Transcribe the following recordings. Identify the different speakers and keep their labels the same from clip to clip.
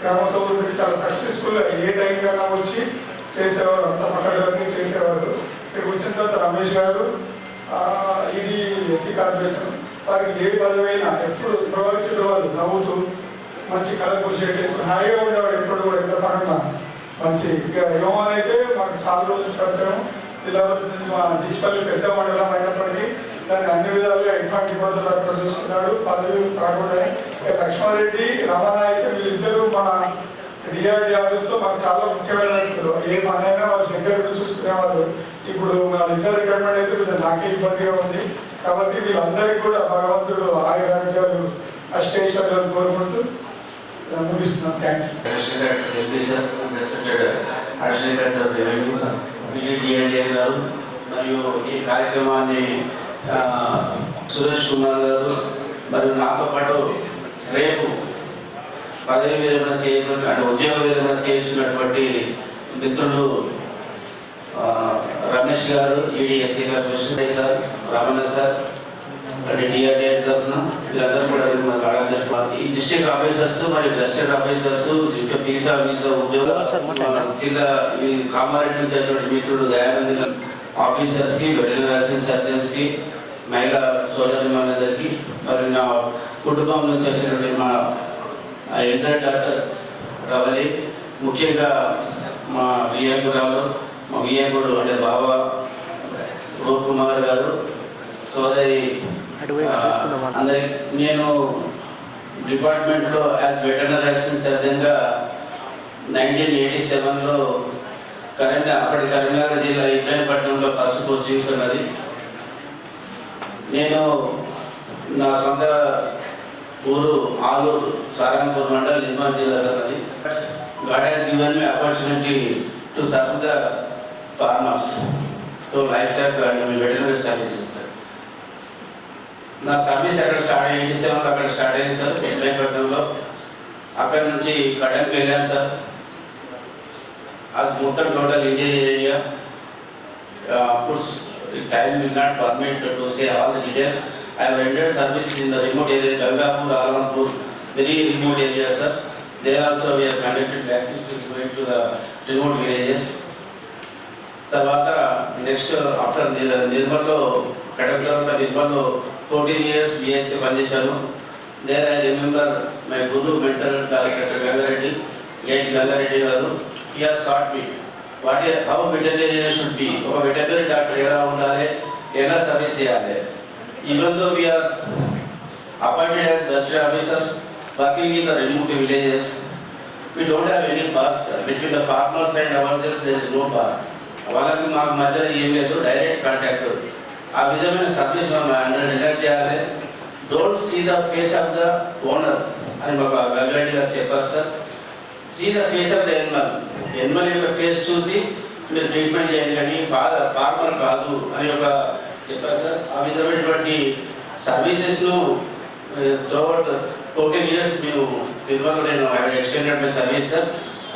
Speaker 1: గ్రామోత్సవం గురించి చాలా సక్సెస్ఫుల్గా ఏ టైం కన్నా వచ్చి చేసేవారు, అంత పక్కడన్నీ చేసేవారు. ఇక్కడికి వచ్చిన తర్వాత రమేష్ గారు ఇది ఎస్సీ కార్పొరేషన్ వారికి ఏ పదవైనా ఎప్పుడు ప్రవర్తించిన వాళ్ళు నవ్వుతూ మంచి కలర్ఫుల్ షేడ్ వేసుకుని హాయిగా ఉండేవాడు. ఎప్పుడు కూడా ఎంత పనున్నా మంచి. ఇక యోమాన్ అయితే మాకు చాలా రోజులు వచ్చాము. జిల్లా నుంచి మా డిజిటల్ పెద్ద మండలం అయినప్పటికీ దాన్ని అన్ని విధాలుగా ఎటువంటి ఇబ్బందులు అట్లా చూసుకున్నాడు. పదవి రాకుండా లక్ష్మారెడ్డి రమణ అయితే వీళ్ళిద్దరూ మన డిఆర్డి ఆఫీస్లో మాకు చాలా ముఖ్యమైన వ్యక్తులు. ఏ పనైనా వాళ్ళ దగ్గర చూసుకునేవాళ్ళు. ఇప్పుడు వాళ్ళిద్దరు రిటైర్మెంట్ అయితే కొంచెం నాకే ఇబ్బందిగా ఉంది. కాబట్టి వీళ్ళందరికీ కూడా భగవంతుడు ఆయురారోగ్యాలు అష్టేశ్వర్యాలు కోరుకుంటూ ముగిస్తున్నాం. Thank
Speaker 2: you. మరియు ఈ కార్యక్రమాన్ని సురేష్ కుమార్ గారు మరియు నాతో పాటు రేపు పదవి విరమణ చేయటువంటి ఉద్యోగ విరమణ చేస్తున్నటువంటి మిత్రులు రమేష్ గారు, ఈడీఎస్సీ గారు, Krishna sir, Ramana sir, DRDA తరఫున వీళ్ళందరూ కూడా ఈ డిస్ట్రిక్ట్ ఆఫీసర్స్ మరియు గెస్టెడ్ ఆఫీసర్స్ మిగతా ఉద్యోగ జిల్లా ఈ కామారెడ్డి నుంచి వచ్చినటువంటి మిత్రులు దయానంద ఆఫీసర్స్కి, వెటర్నరీ అసిస్టెంట్ సర్జన్స్కి, మహిళా సోదరిమణులందరికీ, మరి నా కుటుంబం నుంచి వచ్చినటువంటి మా ఎల్డర్ డాక్టర్ రవలి, ముఖ్యంగా మా వియ్యంకురాలు, మా వియ్యంకుడు అంటే బాబా రూప్ కుమార్ గారు, సోదరి అందరికి. నేను డిపార్ట్మెంట్లో యాజ్ వెటర్నరీ అసిస్టెంట్ సర్జన్గా 1987లో అప్పటి కరీంనగర్ జిల్లా ఇబ్రాహీంపట్నంలో ఫస్ట్ పోస్టింగ్స్ ఉన్నది. నేను నా సొంత ఊరు ఆలూరు, సారంగపూర్ మండల్, నిర్మల్ జిల్లా ఉన్నది. God has given me opportunity to serve the farmers తో livestock and veterinary services. నా సర్వీస్ అక్కడ స్టార్ట్ 87లో అక్కడ స్టార్ట్ అయింది సార్, ఇబ్రాహీంపట్నంలో. అక్కడ నుంచి కడెంకి వెళ్ళాను సార్. అది మొత్తం total interior area. Time will not permit to say all the details. I have rendered service in the remote area, Gangapur, Alanpur, very remote areas, sir. There also we have conducted activities going to the remote villages. Tarvata next after Nirmallo, Kadakara Nirmallo, 14 years BSc Pandeshanu. There I remember my guru mentor Dr. Gangareddy, late Gangareddy garu. He has taught me how veterinarian should be. ఒక veterinary doctor ఎలా ఉండాలి, ఎలా service చేయాలి. Even though we are appointed as gazette officer working in the remote villages, we don't have any bars between the farmers and ourselves. There is no bar. వాళ్ళకి మాకు మధ్యలో ఏం లేదు, డైరెక్ట్ కాంటాక్ట్. ఆ విధమైన సర్వీస్ మనం under చేయాలి. Don't see the face of the owner అని మాకు గంగారెడ్డి గారు చెప్పారు sir. See the face of the animal యొక్క ఫేస్ చూసి మీరు ట్రీట్మెంట్ చేయండి, కానీ ఫార్మర్ కాదు అని ఒక చెప్పారు సార్. ఆ విధమైనటువంటి సర్వీసెస్ను త్రూఅవుట్ 14 years మేము నిర్మల్లో నేను extended my service sir.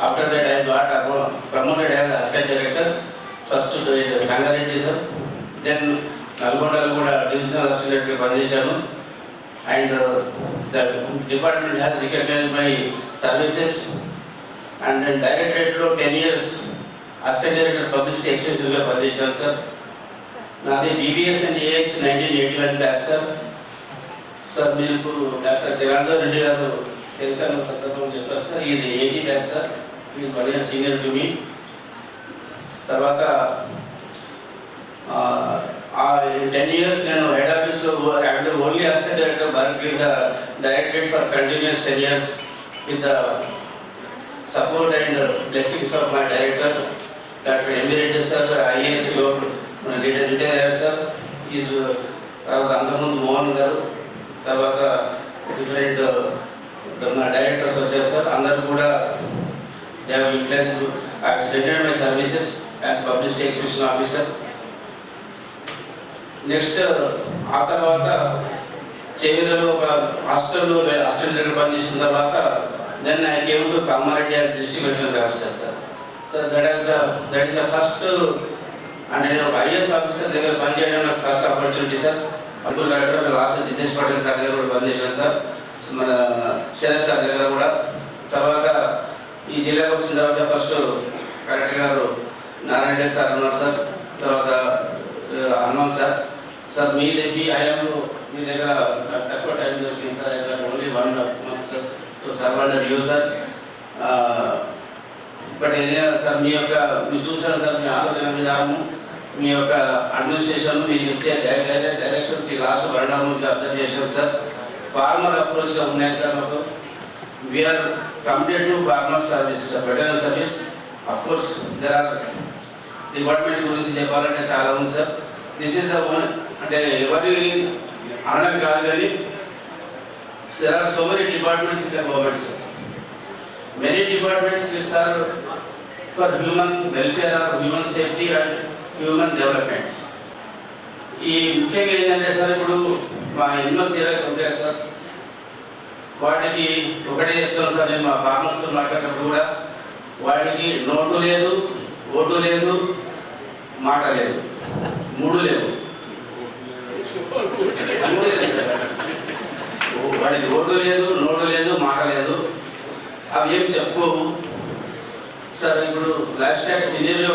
Speaker 2: After that I got promoted as assistant director. First Sangareddy sir, then నల్గొండలో కూడా డివిజనల్ అసిస్టెంట్ డైరెక్టర్ పనిచేశాను. And the department has recognised my services. And డైరెక్టరేట్లో 10 years అసిస్టెంట్ డైరెక్టర్ పబ్లిసిటీ ఎక్స్టెన్షన్గా పనిచేశాను sir. నాది BBS and AH 1981 batch sir. Sir మీకు doctor Jagannath Reddy గారు తెలుసాను సందర్భం చెప్పారు సార్. ఇది 80 బ్యాచ్ సార్. ఇది 1 year సీనియర్ టు మీ. తర్వాత 10 years నేను హెడ్ ఆఫీస్లో only assistant director work in the directorate for continuous 10 years with the support and blessings of my directors, Dr. Emeritus sir, IAS retired sir, is Andamundu Mohan garu, tarvata different directors వచ్చారు sir. అందరూ కూడా they have utilized. I have extended my services as publicity extension officer. Next ఆ తర్వాత చేవిలలో ఒక హాస్టల్లో assistant director పనిచేసిన తర్వాత then I came to Kamareddy as district veterinary officer sir. So that is the first and IAS officer దగ్గర పనిచేయడం నాకు first opportunity sir. అప్పుడు లాస్ట్ జితేష్ పటేల్ సార్ దగ్గర కూడా పనిచేశాను సార్, మన శరత్ సార్ దగ్గర కూడా. తర్వాత ఈ జిల్లాకు వచ్చిన తర్వాత ఫస్ట్ కలెక్టర్ గారు నారాయణ రెడ్డి సార్ ఉన్నారు సార్, తర్వాత హనుమాన్ సార్. సార్ మీ హయాంలో మీ దగ్గర తక్కువ టైం దొరికింది sir, only 1 month sir. So sir under you sir. But ఏదైనా సార్ మీ చూసాను సార్, మీ ఆలోచన విధానము, మీ యొక్క అడ్మినిస్ట్రేషన్, మీరు ఇచ్చే డైరెక్షన్స్ ఈ లాస్ట్ 1.5 month అబ్జర్వ్ చేశాను సార్. ఫార్మర్ అప్రోచ్గా ఉన్నాయి సార్ మాకు. We are committed to farmer service, veterinary service. Of course there are department గురించి చెప్పాలంటే చాలా ఉంది sir. This is the one, అంటే ఎవరి అనడం కాదు కానీ there are so many departments in the government sir. Many departments which are for human welfare or human safety and human development. ఈ ముఖ్యంగా ఏంటంటే సార్, ఇప్పుడు మా ఎనిమల్స్ ఏవైతే ఉంటాయి సార్, వాటికి ఒకటే చెప్తాను సార్, నేను మా ఫార్మర్స్తో మాట్లాడినప్పుడు కూడా వాటికి నోటు లేదు, ఓటు లేదు, మాట లేదు, 3 లేవు. వాడికి ఓటు లేదు, నోటు లేదు, మాట లేదు. అవి ఏం చెప్పుకోవు సార్. ఇప్పుడు లాస్ట్ టైం సీనియర్లో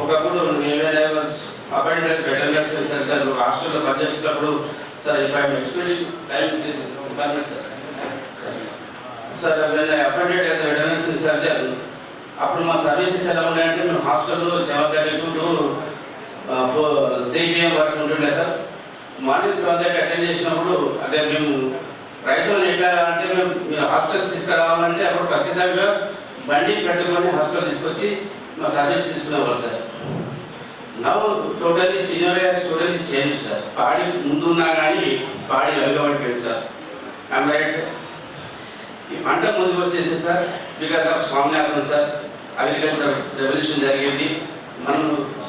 Speaker 2: ఒకప్పుడు ఏమైనా అపాయింటెడ్ వెటర్నరీ సర్జన్ హాస్టల్లో పనిచేస్తున్నప్పుడు sir, if I'm expecting time sir, appointed as veterinary surgeon, అప్పుడు మా సర్వీసెస్ ఎలా ఉన్నాయంటే మేము హాస్టల్లో 7:30 to 3 PM వరకు ఉంటుండే సార్. మార్నింగ్ 7:30 అటెండ్ చేసినప్పుడు అదే మేము రైతులను ఎట్లా అంటే మీరు హాస్టల్ తీసుకురావాలంటే అప్పుడు ఖచ్చితంగా బండి పెట్టుకొని హాస్టల్ తీసుకొచ్చి మా సర్వీస్ తీసుకునేవాళ్ళు sir. Now totally senior totally change sir. పాడి ముందున్నా కానీ పాడి వెనుకబడిపోయింది సార్. I'm right sir. ఈ పంట ముందుకు వచ్చేసి sir, because of Swaminathan sir, agriculture revolution జరిగింది. మనం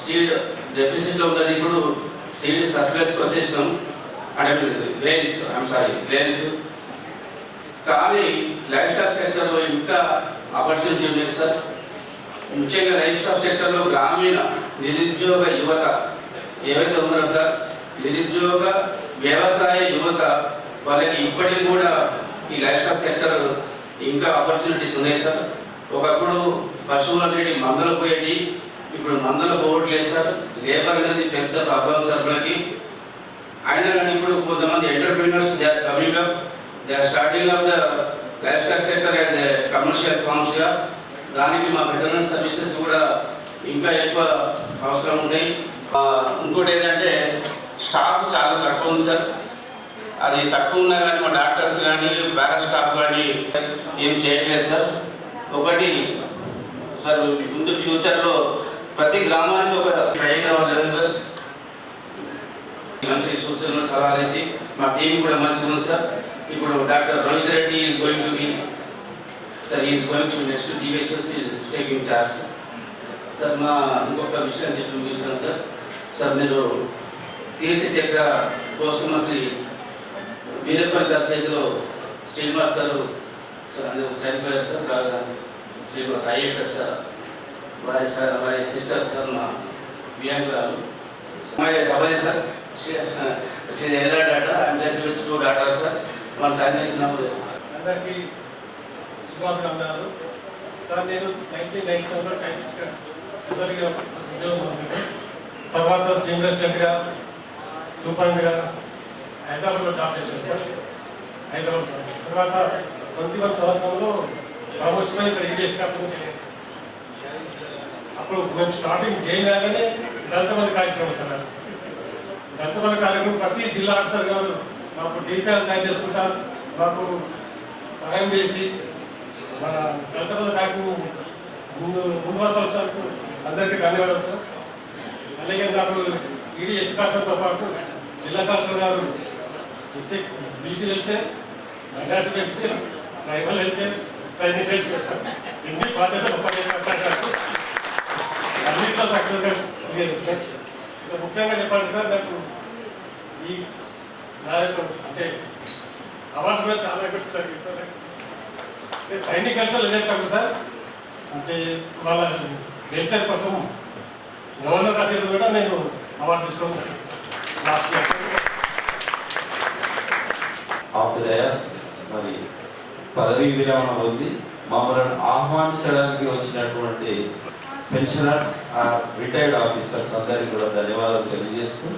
Speaker 2: సీడ్ డెఫిసిట్లో ఉన్నది, ఇప్పుడు సీడ్ సర్ప్లస్కి వచ్చేసినాం. అంటే గ్రెయిన్స్ కానీ లైఫ్ స్టాక్ సెక్టర్లో ఇంకా ఆపర్చునిటీ ఉంది సార్. ముఖ్యంగా లైఫ్ స్టాక్ సెక్టర్లో గ్రామీణ నిరుద్యోగ యువత ఏవైతే ఉన్నారో సార్, నిరుద్యోగ వ్యవసాయ యువత వాళ్ళకి ఇప్పటికి కూడా ఈ లైఫ్ స్టాక్ సెక్టర్ ఇంకా ఆపర్చునిటీస్ ఉన్నాయి సార్. ఒకప్పుడు పశువులన్నిటి మందులు పోయేటి, ఇప్పుడు మందులు పోవట్లేదు సార్. లేబర్ అనేది పెద్ద ప్రాబ్లం సార్ మనకి. అయినా కానీ ఇప్పుడు కొంతమంది entrepreneurs they are coming up, they are starting up the life stock sector as a commercial ఫార్మ్స్గా. దానికి మా వెటర్నరీ సర్వీసెస్ కూడా ఇంకా ఎక్కువ అవసరం ఉంటాయి. ఇంకోటి ఏంటంటే స్టాఫ్ చాలా తక్కువ ఉంది సార్. అది తక్కువ ఉన్నా కానీ మా డాక్టర్స్ కానీ పారా స్టాఫ్ కానీ ఏం చేయట్లేదు సార్. ఒకటి సార్, ముందు ఫ్యూచర్లో ప్రతి గ్రామానికి ఒక ట్రైన్ అవ్వాలి సార్. మంచి సూచనలు సలహాలు ఇచ్చి మా టీం కూడా మంచిగా ఉంది సార్. ఇప్పుడు doctor Rohit Reddy is going to be sir, is going to be next DHS is taking charge sir. మా ఇంకొక విషయం చెప్పి ముగిస్తాను సార్. సార్, మీరు కీర్తి చక్ర పోస్ట్ మస్లీ వీరప్పని గారి చేతిలో శ్రీనివాస్ గారు సార్ అందరూ చనిపోయారు సార్. శ్రీనివాస్ ఐఎఫ్ఎస్ సార్, వారి సిస్టర్స్ సార్, మా వ్యాంగురాలు అబ్బాయి సార్, ఎలా డాటా అంబేసి 2 daughters సార్. మా సార్
Speaker 3: అందరికీ శుభాభినందనాలు సార్. నేను 1997లో టైపిస్ట్గా ఉద్యోగం, తర్వాత సీనియర్ అసిస్టెంట్గా, సూపరింటెండెంట్గా హైదరాబాద్లో జాబ్ చేశాను సార్. హైదరాబాద్ తర్వాత 21 సంవత్సరంలో ప్రమోషన్ ఇక్కడ ఈడీఎస్ అప్పుడు మేము స్టార్టింగ్ జైన్ కాగానే దళిత బంధు కార్యక్రమం సార్. దళిత బంధు కార్యక్రమం ప్రతి జిల్లా ఆఫీసర్ గారు మాకు డీటెయిల్ తయారు చేసుకుంటారు, మాకు సహాయం చేసి మన దళిత బంధు కార్యక్రమం ముందు వరకు అందరికీ ధన్యవాదాలు సార్. అలాగే నాకు ఈడీఎస్ కార్యక్రమంతో పాటు జిల్లా కలెక్టర్ గారు BC welfare, minority welfare, tribal welfare, Sainik welfare sir, ఇన్ని బాధ్యతలు అన్నింటిలో సక్సెస్గా ముఖ్యంగా చెప్పండి సార్. నాకు ఈ నా యొక్క అంటే అవార్డు కూడా చాలా పెట్టుతారు సార్. సైనిక్ వెల్ఫేర్ వెళ్ళేటప్పుడు సార్, అంటే వాళ్ళ వెల్ఫేర్ కోసం గవర్నర్ గారి కూడా నేను అవార్డు తీసుకున్నాను last year.
Speaker 4: Of the dais మరి పదవీ విరమణ పొంది మమ్మల్ని ఆహ్వానించడానికి వచ్చినటువంటి పెన్షనర్స్, రిటైర్డ్ ఆఫీసర్స్ అందరికీ కూడా ధన్యవాదాలు తెలియజేస్తూ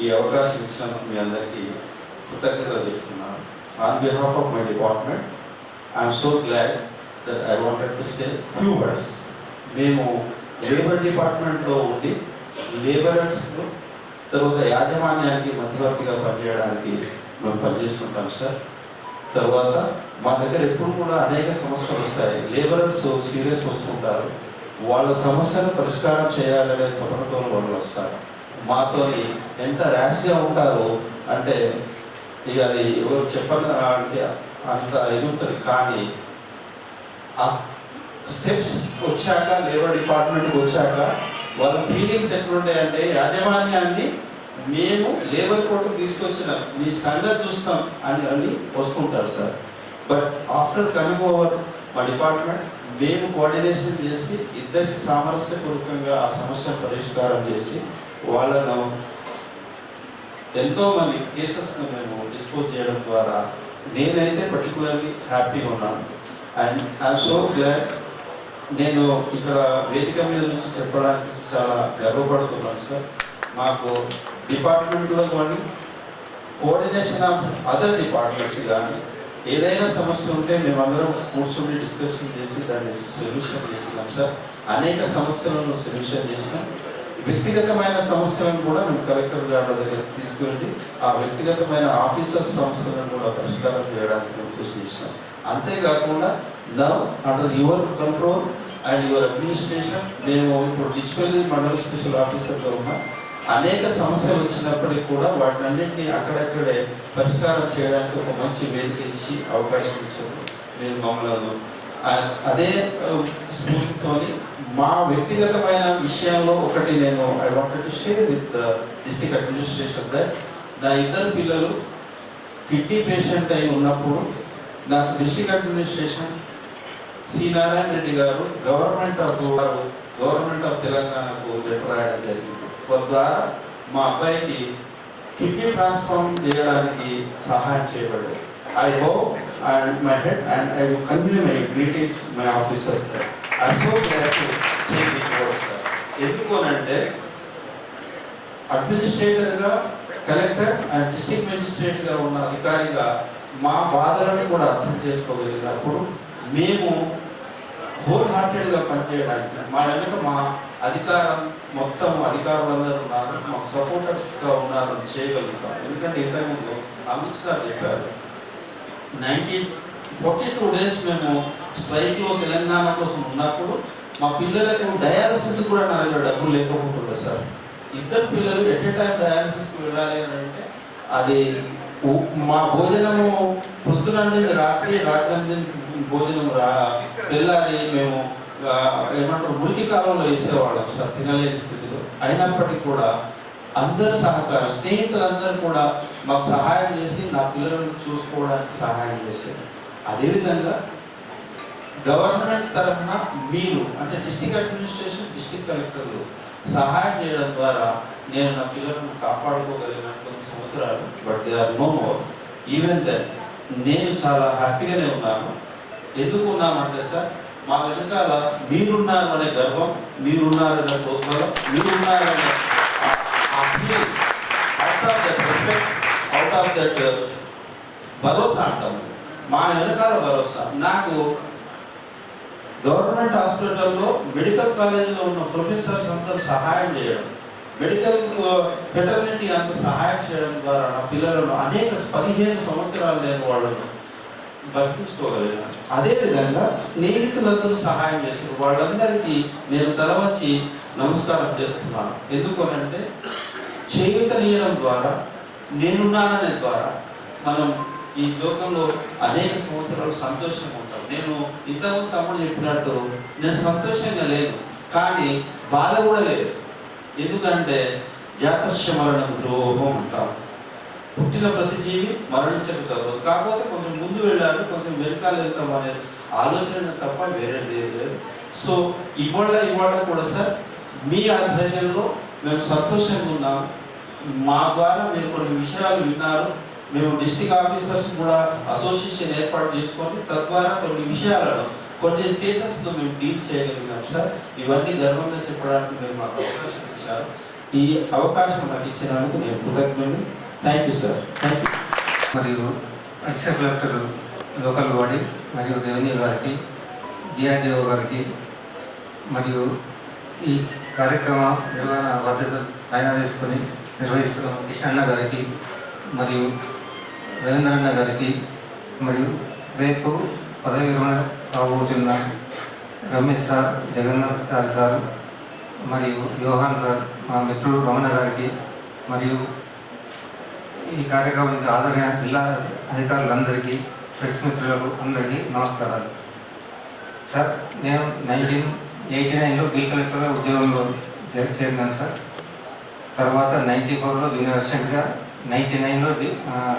Speaker 4: ఈ అవకాశం ఇచ్చినందుకు మీ అందరికీ కృతజ్ఞతలు చెప్తున్నాను. On behalf of my department I'm so glad that I wanted to say few words. మేము లేబర్ డిపార్ట్మెంట్లో ఉండి లేబరర్స్కు తర్వాత యాజమాన్యానికి మధ్యవర్తిగా పనిచేయడానికి మేము పనిచేస్తుంటాం సార్. తర్వాత మా దగ్గర ఎప్పుడు కూడా అనేక సమస్యలు వస్తాయి. లేబరర్స్ సీరియస్ వస్తుంటారు, వాళ్ళ సమస్యను పరిష్కారం చేయాలనే తపనతో వాళ్ళు వస్తారు. మాతోని ఎంత ర్యాష్గా ఉంటారో అంటే ఇక అది ఎవరు చెప్పని అంటే అంత ఇది ఉంటుంది. కానీ ఆ స్టెప్స్ వచ్చాక, లేబర్ డిపార్ట్మెంట్కి వచ్చాక వాళ్ళ ఫీలింగ్స్ ఎట్లుంటాయంటే, యాజమాన్యాన్ని మేము లేబర్ కోర్టు తీసుకొచ్చిన మీ సంగతి చూస్తాం అని వస్తుంటారు sir. But after coming over మా డిపార్ట్మెంట్ మేము కోఆర్డినేషన్ చేసి ఇద్దరికి సామరస్యపూర్వకంగా ఆ సమస్య పరిష్కారం చేసి వాళ్ళను ఎంతోమంది కేసెస్ను మేము డిస్పోజ్ చేయడం ద్వారా నేనైతే పర్టికులర్లీ హ్యాపీగా ఉన్నాను. And I'm so glad. నేను ఇక్కడ వేదిక మీద నుంచి చెప్పడానికి చాలా గర్వపడుతున్నాను సార్. మాకు డిపార్ట్మెంట్లో కానీ కోఆర్డినేషన్ ఆఫ్ అదర్ డిపార్ట్మెంట్స్ కానీ ఏదైనా సమస్య ఉంటే మేమందరం కూర్చొని డిస్కషన్ చేసి దాన్ని సొల్యూషన్ చేసినాం సార్. అనేక సమస్యలను సొల్యూషన్ చేసినాం. వ్యక్తిగతమైన సమస్యలను కూడా మేము కలెక్టర్ గారి దగ్గర తీసుకెళ్ళి ఆ వ్యక్తిగతమైన ఆఫీసర్ సమస్యలను కూడా పరిష్కారం చేయడానికి మేము కృషి చేసినాం. అంతేకాకుండా now under your control and your administration మేము ఇప్పుడు డిజిటల్ మండల స్పెషల్ ఆఫీసర్గా ఉన్నాం. అనేక సమస్యలు వచ్చినప్పటికీ కూడా వాటినన్నింటినీ అక్కడక్కడే పరిష్కారం చేయడానికి ఒక మంచి వేదిక ఇచ్చి అవకాశం ఇచ్చారు మీరు మమ్మల్ని. అదే స్ఫూర్తితో మా వ్యక్తిగతమైన విషయంలో ఒకటి నేను I wanted to share with district administration that నా ఇద్దరు పిల్లలు కిడ్నీ పేషెంట్ అయి ఉన్నప్పుడు నాకు district administration C Narayana Reddy గారు గవర్నమెంట్ ఆఫ్ తెలంగాణకు లెటర్ రాయడం జరిగింది. తద్వారా మా అబ్బాయికి కిడ్నీ ట్రాన్స్ఫార్మ్ చేయడానికి సహాయం చేయబడ్డది. I hope and my head and I will convey my greetings my officer. I so glad to say this words sir. ఎందుకోనంటే అడ్మినిస్ట్రేటర్గా, కలెక్టర్ అండ్ డిస్ట్రిక్ట్ మెజిస్ట్రేట్గా ఉన్న అధికారిగా మా బాధలను కూడా అర్థం చేసుకోగలిగినప్పుడు మేము హోల్ హార్టెడ్గా పనిచేయడానికి మా వెనుక మా అధికారం మొత్తం అధికారులందరూ ఉన్నారు, మాకు సపోర్టర్స్గా ఉన్నారు, చేయగలుగుతాం. ఎందుకంటే ఇంతకుముందు అమిత్ షా చెప్పారు 42 days మేము స్ట్రైక్లో తెలంగాణ కోసం ఉన్నప్పుడు మా పిల్లలకు డయాలసిస్ కూడా నా దగ్గర డబ్బులు లేకపోతుండే సార్. ఇద్దరు పిల్లలు ఎట్ ఏ టైం డయాలసిస్కి వెళ్ళాలి అని అంటే అది మా భోజనము పొద్దున రాత్రి భోజనం వెళ్ళాలి. మేము ఏమంటారు మురికి కాలంలో వేసేవాళ్ళం సార్, తినలేని స్థితిలో. అయినప్పటికీ కూడా అందరు సహకారం, స్నేహితులందరూ కూడా మాకు సహాయం చేసి నా పిల్లలను చూసుకోవడానికి సహాయం చేశారు. అదేవిధంగా గవర్నమెంట్ తరఫున మీరు అంటే డిస్ట్రిక్ట్ అడ్మినిస్ట్రేషన్, డిస్ట్రిక్ట్ కలెక్టర్లు సహాయం చేయడం ద్వారా నేను నా పిల్లలను కాపాడుకోగలిగిన కొన్ని సంవత్సరాలు. But they are no more. Even then నేను చాలా హ్యాపీగానే ఉన్నాను. ఎందుకు ఉన్నామంటే సార్, మా వెనకాల మీరున్నారు అనే గర్వం, మీరున్నారనే ప్రోత్సాహం, మీరున్నారనే out of that respect, out of that భరోసా అంటాము. మా వెనకాల భరోసా. నాకు గవర్నమెంట్ హాస్పిటల్లో మెడికల్ కాలేజీలో ఉన్న ప్రొఫెసర్స్ అందరూ సహాయం చేయడం, మెడికల్ ఫెటర్నిటీ అంత సహాయం చేయడం ద్వారా నా పిల్లలను అనేక 15 సంవత్సరాలు నేను వాళ్ళను బతికించుకోగలిగాను. అదేవిధంగా స్నేహితులందరూ సహాయం చేస్తారు. వాళ్ళందరికీ నేను తల వంచి నమస్కారం చేస్తున్నాను. ఎందుకనంటే చేయుతనీయడం ద్వారా, నేనున్నాననే ద్వారా మనం ఈ లోకంలో అనేక సంవత్సరాలు సంతోషంగా ఉంటాం. నేను ఇంతకు తమ్ముడు చెప్పినట్టు నేను సంతోషంగా లేదు, కానీ బాధ కూడా లేదు. ఎందుకంటే జాతస్య మరణం ద్రోహం అంటాం. పుట్టిన ప్రతి జీవి మరణించక తప్పదు. కాకపోతే కొంచెం ముందు వెళ్ళాలి, కొంచెం వెనకాల వెళ్తాం అనేది ఆలోచన తప్ప వేరేది లేదు. సో ఇవాళ కూడా సార్ మీ ఆధ్వర్యంలో మేము సంతోషంగా ఉన్నాం. మా ద్వారా మీరు కొన్ని విషయాలు విన్నారు. మేము డిస్ట్రిక్ట్ ఆఫీసర్స్ కూడా అసోసియేషన్ ఏర్పాటు చేసుకొని తద్వారా కొన్ని విషయాలను కొన్ని కేసెస్లో మేము డీల్ చేయగలిగినాం సార్. ఇవన్నీ గర్వంగా చెప్పడానికి మీరు మాకు అవకాశం ఇచ్చారు. ఈ అవకాశం నాకు ఇచ్చినందుకు నేను కృతజ్ఞుడిని. Thank you sir. Thank you.
Speaker 5: మరియు అడిషనల్ కలెక్టర్ లోకల్ బాడీ మరియు రెవెన్యూ గారికి, డిఆర్డిఓ గారికి మరియు ఈ కార్యక్రమ నిర్వహణ బాధ్యత ఆయన తీసుకొని నిర్వహిస్తున్న కిషన్న గారికి మరియు రవీంద్రన్న గారికి మరియు రేపు పదవి విరమణ కాబోతున్న రమేష్ సార్, జగన్నాథ్ సార్ మరియు యోహాన్ సార్, మా మిత్రుడు రమణ గారికి మరియు ఈ కార్యక్రమానికి హాజరైన జిల్లా అధికారులందరికీ, ప్రెస్ మిత్రులకు అందరికీ నమస్కారాలు. సార్, నేను 1989లో బిల్ కలెక్టర్గా ఉద్యోగంలో చేరినాను సార్. తర్వాత 94లో జూనియర్ అసిస్టెంట్గా, 99లో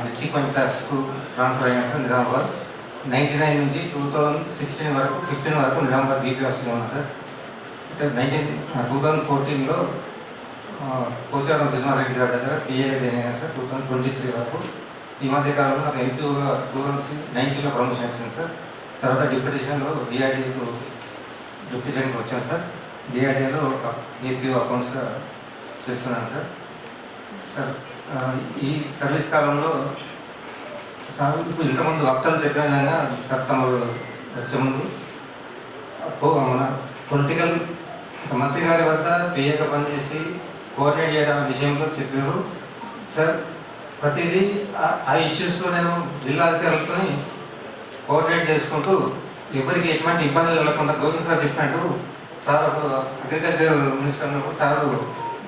Speaker 5: డిస్ట్రిక్ట్ పంచాయత్స్కు ట్రాన్స్ఫర్ అయినా సార్ నిజామాబాద్. 99 నుంచి 2016 వరకు 15 వరకు నిజామాబాద్ డిపిఎస్లో ఉన్నాను సార్. అంటే 2014లో పోచారం శ్రీనివాసరెడ్డి గారి దగ్గర పిఏ అయినా సార్ 2023 వరకు. ఈ మధ్య కాలంలో నాకు ఎంపీగా 2019లో ప్రమోషన్ వచ్చింది సార్. తర్వాత డిప్యూటేషన్లో డిఆర్డీఏకు డిప్యూటేషన్కి వచ్చాను సార్. డిఆర్డీఏలో ఏపీఓ అకౌంట్స్గా చేస్తున్నాను సార్. సార్, ఈ సర్వీస్ కాలంలో సార్ ఇప్పుడు ఇంతకుముందు వక్తలు చెప్పిన విధంగా సార్ తమరు వచ్చే ముందు మన పొలిటికల్ మంత్రి గారి వద్ద పిఏగా పనిచేసి కోఆర్డినేట్ చేయడం విషయంలో చెప్పారు సార్. ప్రతిదీ ఆ ఇష్యూస్లో నేను జిల్లా అధికారులతో కోఆర్డినేట్ చేసుకుంటూ ఎవరికి ఎటువంటి ఇబ్బందులు కలగకుండా గవర్నర్ సార్ చెప్పినట్టు సార్ అగ్రికల్చర్ మినిస్టర్ ఉన్నప్పుడు సార్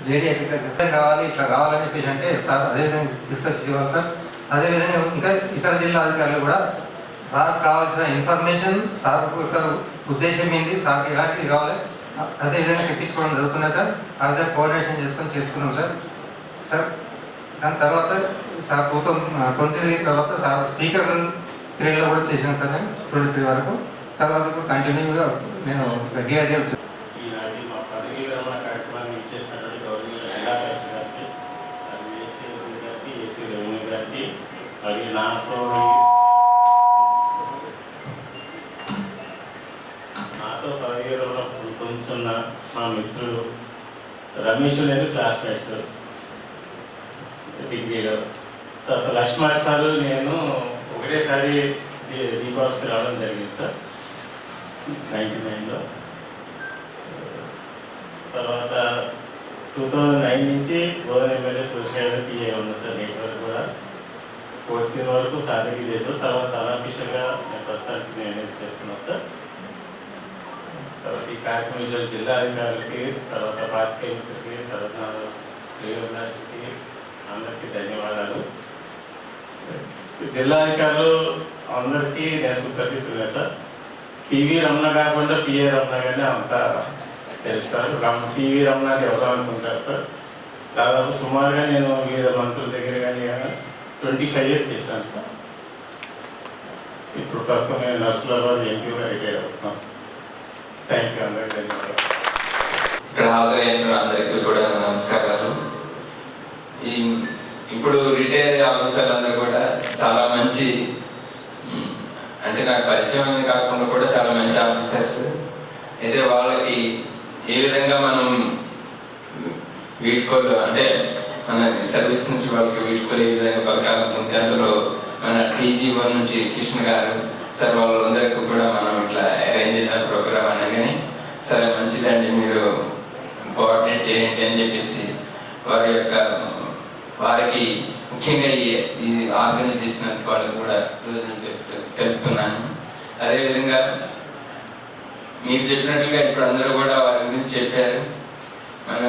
Speaker 5: జేడీ అగ్రికల్చర్ కావాలి ఇట్లా కావాలని చెప్పేసి అంటే సార్ అదేవిధంగా డిస్కస్ చేయాలి సార్. అదేవిధంగా ఇంకా ఇతర జిల్లా అధికారులు కూడా సార్ కావాల్సిన ఇన్ఫర్మేషన్, సార్ యొక్క ఉద్దేశం ఏంటి, సార్కి ఎలాంటివి కావాలి అదేవిధంగా తెప్పించుకోవడం జరుగుతున్నాయి సార్. ఆ విధంగా కోఆర్డినేషన్ చేసుకున్నాం సార్. సార్, దాని తర్వాత సార్ 2023 తర్వాత సార్ స్పీకర్ పీరియడ్లో కూడా చేశాను సార్ నేను 23 వరకు. తర్వాత ఇప్పుడు కంటిన్యూగా నేను డిఆర్డీఏ
Speaker 6: ఈనాటి మా పదవీ విరమణ కార్యక్రమాన్ని ఇచ్చేసినటువంటి గవర్నమెంట్ జిల్లా కలెక్టర్ గారికి, ఏసీ గారికి, ఏసీ రెవెన్యూ గారికి మరియు నాతో పదవీ విరమణ పొందుతున్న మా మిత్రులు రమేష్ నేను క్లాస్మేట్స్ డిగ్రీలో. తర్వాత లక్ష్మణ్ సార్ నేను ఒకటేసారి దీపావళికి రావడం జరిగింది సార్ 99లో. తర్వాత 2009 నుంచి గోవన్ ఎమ్మెల్యే సోషల్ పిఏ ఉంది సార్. నేటి వరకు కూడా 14 వరకు సాధకి చేస్తాను. తర్వాత అన్అఫీషియల్గా నేను ప్రస్తుతానికి నేను చేస్తున్నాను సార్. తర్వాత ఈ కార్యక్రమం జిల్లా అధికారులకి, తర్వాత పార్టీకి, తర్వాత శ్రీవిలాష్కి అందరికీ ధన్యవాదాలు. జిల్లా అధికారులు అందరికీ నేను సుప్రసిద్ధులే సార్. పివి రమణ కాకుండా పిఏ రమణ కానీ అంతా తెలుస్తారు. పివి రమణకి ఎవరు అనుకుంటారు సార్. దాదాపు సుమారుగా నేను వివిధ మంత్రుల దగ్గర కానీ 25 years చేశాను సార్. ఇప్పుడు ప్రస్తుతం నేను నర్సులాబాద్ ఎంపీగా రిటైర్ అవుతున్నాను సార్. థ్యాంక్ యూ అందరికీ ధన్యవాదాలు.
Speaker 7: ఇక్కడ హాజరైన అందరికీ కూడా నమస్కారాలు. ఇప్పుడు రిటైర్ ఆఫీసర్లందరూ కూడా చాలా మంచి, అంటే నాకు పరిచయం అనేది కాకుండా కూడా చాలా మంచి ఆఫీసర్స్. అయితే వాళ్ళకి ఏ విధంగా మనం వీడ్కోలు, అంటే మన సర్వీస్ నుంచి వాళ్ళకి వీడ్కోలు ఏ విధంగా పలకాలనుకుంటే అందులో మన టీజీ1 నుంచి కృష్ణ గారు సార్ వాళ్ళందరికీ కూడా మనం ఇట్లా అరేంజ్ చేసిన ప్రోగ్రామ్ అనగానే సరే మంచిదండి మీరు కోఆర్డినేట్ చేయండి అని చెప్పేసి వారికి ముఖ్యంగా ఈ ఆర్గనైజ్ చేసినందుకు వాళ్ళకి కూడా తెలుపుతున్నాను. అదేవిధంగా మీరు చెప్పినట్లుగా ఇప్పుడు అందరూ కూడా వారి గురించి చెప్పారు. మన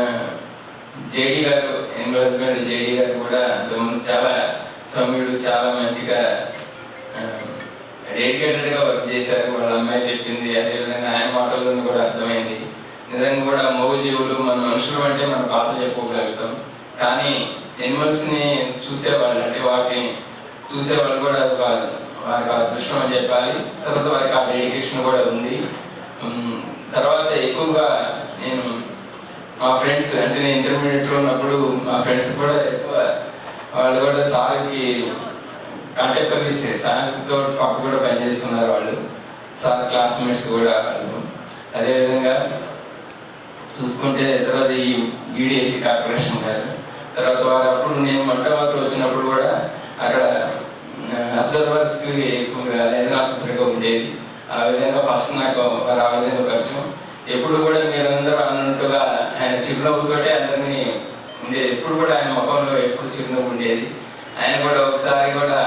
Speaker 7: జేడీ గారు, ఎన్విరాన్మెంట్ జేడీ గారు కూడా అంతకుముందు చాలా సౌమ్యుడు, చాలా మంచిగా డెడికేటెడ్గా వర్క్ చేశారు. వాళ్ళ అమ్మాయి చెప్పింది, అదేవిధంగా ఆయన మాటల్లో కూడా అర్థమైంది. నిజంగా కూడా మూగజీవులు మన మనుషులు అంటే మనం పాటలు చెప్పుకోగలుగుతాం, కానీ ఎనిమల్స్ని చూసేవాళ్ళు, అంటే వాటిని చూసేవాళ్ళు కూడా వారికి అదృష్టం అని చెప్పాలి. తర్వాత వారికి ఆ డెడికేషన్ కూడా ఉంది. తర్వాత ఎక్కువగా నేను మా ఫ్రెండ్స్, అంటే నేను ఇంటర్మీడియట్లో ఉన్నప్పుడు మా ఫ్రెండ్స్ కూడా ఎక్కువ వాళ్ళు కూడా సార్కి కాంటాక్ట్ ఇస్తే సార్తో పక్క కూడా పనిచేస్తున్నారు వాళ్ళు. సార్ క్లాస్మేట్స్ కూడా వాళ్ళు. అదేవిధంగా చూసుకుంటే తర్వాత ఈ ఈడిఎస్సి కార్పొరేషన్ గారు, తర్వాత వారు అప్పుడు నేను మొట్టమొదటి వచ్చినప్పుడు కూడా అక్కడ అబ్జర్వర్స్కి ఎక్కువగా లైన్ ఆఫీసర్గా ఉండేది. ఆ విధంగా ఫస్ట్ నాకు వారు ఆ విధంగా పరిచయం. ఎప్పుడు కూడా మీరందరూ అన్నట్టుగా ఆయన చిరునవ్వుతోటే అందరినీ ఉండేది. ఎప్పుడు కూడా ఆయన ముఖంలో ఎప్పుడు చిరునవ్వు ఉండేది. ఆయన కూడా ఒకసారి కూడా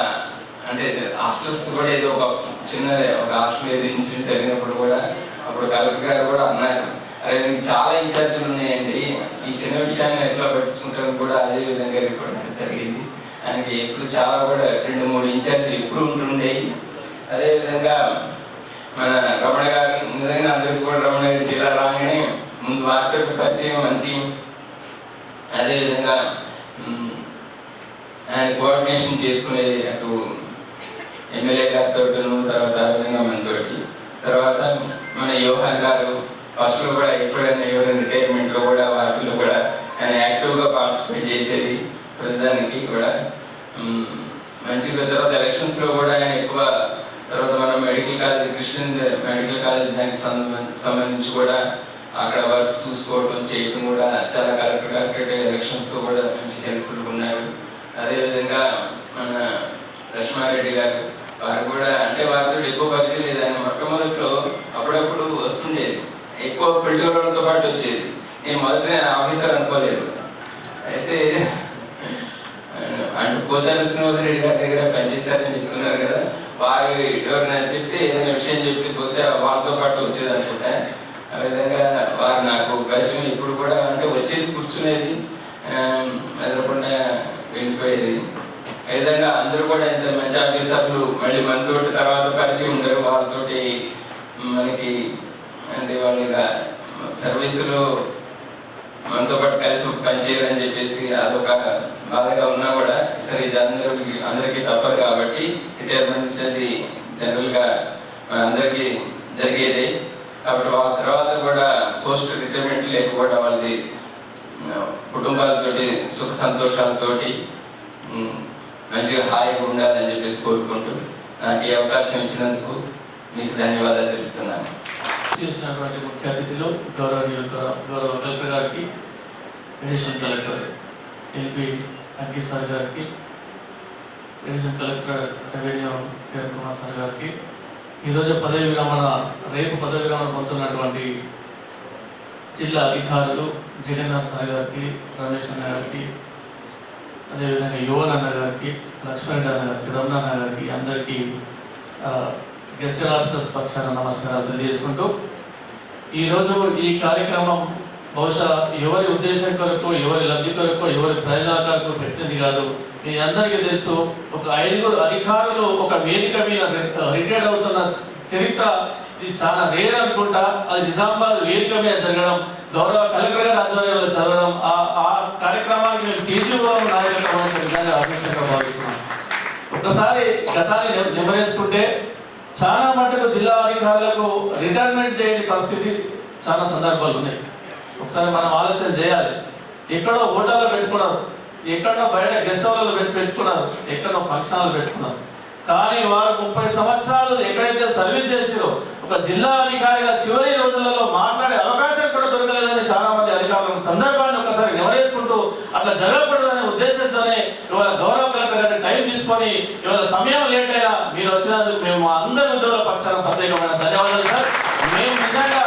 Speaker 7: అంటే హాస్టల్స్ కూడా ఏదో ఒక చిన్నది ఒక హాస్టల్ ఏదో ఇన్సిడెంట్ జరిగినప్పుడు కూడా అప్పుడు కలెక్టర్ గారు కూడా అన్నారు, అరే మీకు చాలా ఇన్ఛార్జీలు ఉన్నాయండి, ఈ చిన్న విషయాన్ని ఎట్లా పట్టించుకుంటారో కూడా అదే విధంగా రిపోర్ట్ జరిగింది. ఆయనకి ఎప్పుడు చాలా కూడా 2-3 ఇన్ఛార్జీలు ఎప్పుడు ఉంటుండేవి. అదేవిధంగా మన రమణ గారు నిజంగా అందరికీ కూడా రమణ గారి జిల్లా రాగానే ముందు వారితో పరిచయం అంతి. అదేవిధంగా ఆయన కోఆర్డినేషన్ చేసుకునేది అటు ఎమ్మెల్యే గారితో, తర్వాత ఆ విధంగా మనతోటి. తర్వాత మన యోహాన్ గారు ఫస్ట్లో కూడా ఎప్పుడైనా ఎవరైనా రిటైర్మెంట్లో కూడా వాటిలో కూడా ఆయన యాక్టివ్గా పార్టిసిపేట్ చేసేది. ప్రతిదానికి కూడా మంచిగా. తర్వాత ఎలక్షన్స్లో కూడా ఆయన ఎక్కువ. తర్వాత మన medical college Christian medical college దానికి సంబంధించి కూడా అక్కడ వర్క్స్ చూసుకోవడం చేయడం కూడా చాలా కరెక్ట్ ఎలక్షన్స్లో కూడా మంచి హెల్ప్ఫుల్గా ఉన్నారు. అదేవిధంగా మన లక్ష్మారెడ్డి గారు వారు కూడా అంటే వారితో ఎక్కువ పరిచయం లేదు. ఆయన మొట్టమొదటిలో అప్పుడప్పుడు వస్తుండేది, ఎక్కువ పెళ్లితో పాటు వచ్చేది. నేను మొదటి ఆఫీసర్ అనుకోలేదు. అయితే అంటే పోచాల శ్రీనివాసరెడ్డి గారి దగ్గర పనిచేశారని చెప్తున్నారు కదా, వారు ఎవరైనా చెప్తే ఏదైనా విషయం చెప్తే పోతే వాళ్ళతో పాటు వచ్చేది అనుకుంటా. ఆ విధంగా వారు నాకు పరిచయం ఇప్పుడు కూడా అంటే వచ్చేది, కూర్చునేది, ఎదురకుండా వెళ్ళిపోయేది. ఆ విధంగా అందరూ కూడా ఇంత మంచి ఆఫీసర్లు మళ్ళీ మనతోటి తర్వాత పరిచయం ఉండరు. వాళ్ళతోటి మనకి అంటే వాళ్ళ సర్వీసులో మనతో పాటు కలిసి పనిచేయాలని చెప్పేసి అదొక బాధగా ఉన్నా కూడా సరే ఇది అందరికీ తప్పదు కాబట్టి రిటైర్మెంట్ అది జనరల్గా అందరికీ జరిగేది. కాబట్టి వాళ్ళ తర్వాత కూడా పోస్ట్ రిటైర్మెంట్ లేకపోవడం వాళ్ళది కుటుంబాలతోటి సుఖ సంతోషాలతోటి మంచిగా హాయిగా ఉండాలని చెప్పేసి కోరుకుంటూ నాకు ఈ అవకాశం ఇచ్చినందుకు మీకు ధన్యవాదాలు తెలుపుతున్నాను.
Speaker 8: చేసినటువంటి ముఖ్య అతిథులు గౌరవ కలెక్టర్ గారికి, additional collector LP Ankit sir గారికి, additional collector revenue Kiran Kumar sir గారికి, ఈరోజు రేపు పదవి విరమణ పొందుతున్నటువంటి జిల్లా అధికారులు జగన్నాథ్ సార్ గారికి, రమేష్ అన్న గారికి, అదేవిధంగా యువన్ అన్న గారికి, లక్ష్మణ్ అన్న గారికి, రమణ అన్న గారికి అందరికీ గెస్ట్ ఆఫీసర్స్ పక్షాన నమస్కారాలు తెలియజేసుకుంటూ, ఈరోజు ఈ కార్యక్రమం బహుశా ఎవరి ఉద్దేశం కొరకు, ఎవరి లబ్ధి కొరకు, ఎవరి ప్రయోజనాలకు పెట్టింది కాదు. మీ అందరికీ తెలుసు, ఒక 5 అధికారులు ఒక వేదిక మీద రిటైర్డ్ అవుతున్న చరిత్ర ఇది చాలా రేర్ అనుకుంటా. అది నిజామాబాద్ వేదిక మీద జరగడం, గౌరవ కలెక్టర్ గారి ఆధ్వర్యంలో చదవడం, ఆ కార్యక్రమానికి మేము కేజీఓ నాయకత్వం అభినందనగా భావిస్తున్నాం. ఒకసారి గతాన్ని నెమరేసుకుంటే చాలా మటుకు జిల్లా అధికారులకు రిటైర్మెంట్ చేయని పరిస్థితి చాలా సందర్భాలు ఉన్నాయి. ఒకసారి మనం ఆలోచన చేయాలి. ఎక్కడో హోటల్లో పెట్టుకున్నారు, ఎక్కడో బయట గెస్ట్ హౌస్లో పెట్టుకున్నారు, ఎక్కడో ఫంక్షన్ హాల్ పెట్టుకున్నారు. కానీ వారు 30 సంవత్సరాలు ఎక్కడైతే సర్వీస్ చేసారో ఒక జిల్లా అధికారిగా చివరి రోజులలో మాట్లాడే అవకాశం కూడా దొరకలేదని చాలా మంది అధికారుల సందర్భాన్ని ఒకసారి నెమరేసుకుంటూ అట్లా జరగకూడదనే ఉద్దేశంతోనే ఇవాళ గౌరవ కలెక్టర్ గారి టైం తీసుకొని ఇవాళ సమయం లేట్ అయినా మీరు వచ్చినందుకు మేము అందరి ఉద్యోగుల పక్షాన ప్రత్యేకమైన ధన్యవాదాలు సార్. మేము నిజంగా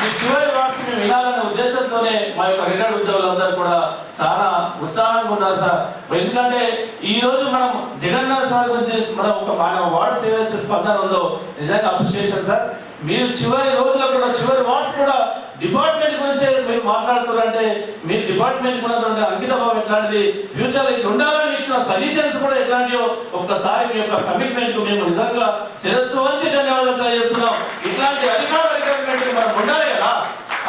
Speaker 8: ఈ చివరి వార్డ్స్ మేము వినాలనే ఉద్దేశంతోనే మా యొక్క రిటైర్డ్ ఉద్యోగులందరూ కూడా చాలా ఉత్సాహంగా ఉన్నారు సార్. ఎందుకంటే ఈ రోజు మనం జగన్నాథ్ సార్ గురించి మనం మన వార్డ్స్ ఏదైతే స్పందన ఉందో నిజంగా అప్రిషియేషన్ సార్. మీరు చివరి రోజుల్లో కూడా చివరి వార్డ్స్ కూడా డిపార్ట్మెంట్ గురించే మీరు మాట్లాడుతున్నారంటే మీరు డిపార్ట్మెంట్ ఉన్నటువంటి అంకిత భావం ఎట్లాంటిది, ఫ్యూచర్ ఇట్లా ఉండాలని ఇచ్చిన సజెషన్స్ కూడా ఎట్లాంటివో ఒక్కసారి మీ యొక్క కమిట్మెంట్ కు మేము నిజంగా శిరస్సు వంచి ధన్యవాదాలు తెలియజేస్తున్నాం. ఇట్లాంటి అధికారులు మనం ఉండాలి కదా.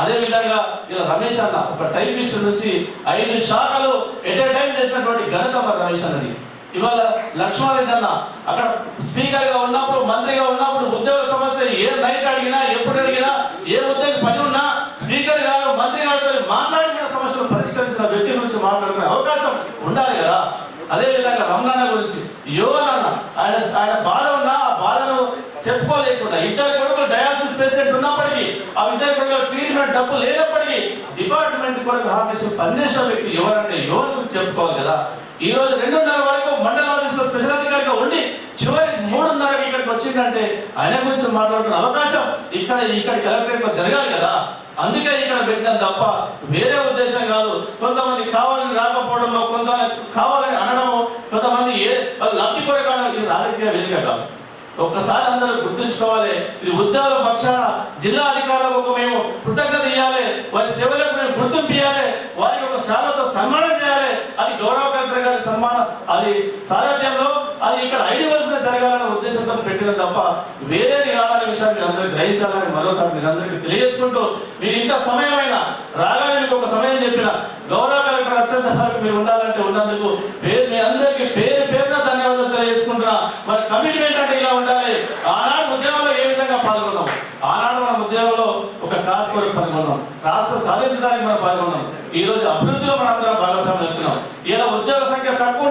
Speaker 8: అదే విధంగా ఇలా రమేష్ అన్న ఒక టైపిస్ట్ నుంచి 5 శాఖలు ఎట్ ఏ టైం చేసినటువంటి ఘనత మన రమేష్ అన్నది. ఇవాళ లక్ష్మారెడ్డి అన్న అక్కడ స్పీకర్ గా ఉన్నప్పుడు, మంత్రిగా ఉన్నప్పుడు ఉద్యోగ సమస్య ఏ నైట్ అడిగినా, ఎప్పుడు అడిగినా, ఏ ఉద్యోగ పని ఉన్నా స్పీకర్ గారు, మంత్రి గారితో మాట్లాడిన సమస్యలు పరిష్కరించిన వ్యక్తి గురించి మాట్లాడుకునే అవకాశం ఉండాలి కదా. అదే విధంగా రమణ గురించి యువన్ అన్న ఆయన బాధ ఉన్నా ఆ బాధను
Speaker 9: చెప్పుకోలేకుండా, ఇద్దరు కొడుకులు డయాలసిస్ పేషెంట్ ఉన్నప్పటికీ ఆ ఇద్దరు కొడుకులు ట్రీట్మెంట్ డబ్బు లేనప్పటికీ డిపార్ట్మెంట్ కొరకు ఆఫీసు పనిచేసే వ్యక్తి ఎవరంటే ఎవరి గురించి చెప్పుకోవాలి కదా. ఈ రోజు 2:30 వరకు మండల ఆఫీసులో స్పెషల్ అధికారిగా ఉండి చివరి 3:30కి ఇక్కడికి వచ్చిందంటే ఆయన గురించి మాట్లాడుకునే అవకాశం ఇక్కడ కలెక్టరేట్ లో జరగాలి కదా. అందుకే ఇక్కడ పెట్టిన తప్ప వేరే ఉద్దేశం కాదు. కొంతమంది కావాలని రాకపోవడంలో, కొంతమంది కావాలని అనడము, కొంతమంది లబ్ధి కొరకాలం ఇది రాజకీయ వేదిక కాదు. ఒక్కసారి అందరూ గుర్తుంచుకోవాలి. ఇది ఉద్యోగుల పక్షాన జిల్లా అధికారులకు మేము కృతజ్ఞత ఇవ్వాలి, వారి సేవలకు మేము గుర్తింపు ఇవ్వాలి, వారికి ఒక శాలతో సన్మానం చేయాలి. అది గౌరవ కలెక్టర్ గారి సన్మానం, అది సారథ్యంలో అది ఇక్కడ ఐడివల్స్ జరగాలనే ఉద్దేశంతో పెట్టిన తప్ప వేరేది కాదనే విషయాన్ని మీరు అందరూ గ్రహించాలని మరోసారి మీరు అందరికీ తెలియజేసుకుంటూ, మీరు ఇంత సమయమైనా రాగానే మీకు ఒక సమయం చెప్పిన గౌరవ కలెక్టర్ అత్యంత వరకు మీరు ఉండాలంటే ఉన్నందుకు మీ అందరికీ పేరున ధన్యవాదాలు తెలియజేసుకుంటున్నా. మరి కమిట్మెంట్ అంటే ఇలా ఉండాలి. ఆనాడు ఉద్యమంలో ఏ విధంగా పాల్గొన్నాం, ఆనాడు మన ఉద్యమంలో ఒక కాస్ కొరకు పాల్గొన్నాం, రాష్ట్ర సాధించడానికి మనం పాల్గొన్నాం. ఈ రోజు అభివృద్ధిలో మనం అందరం భాగస్వామ్యం అవుతున్నాం. ఇలా ఉద్యోగ సంఖ్య తక్కువ,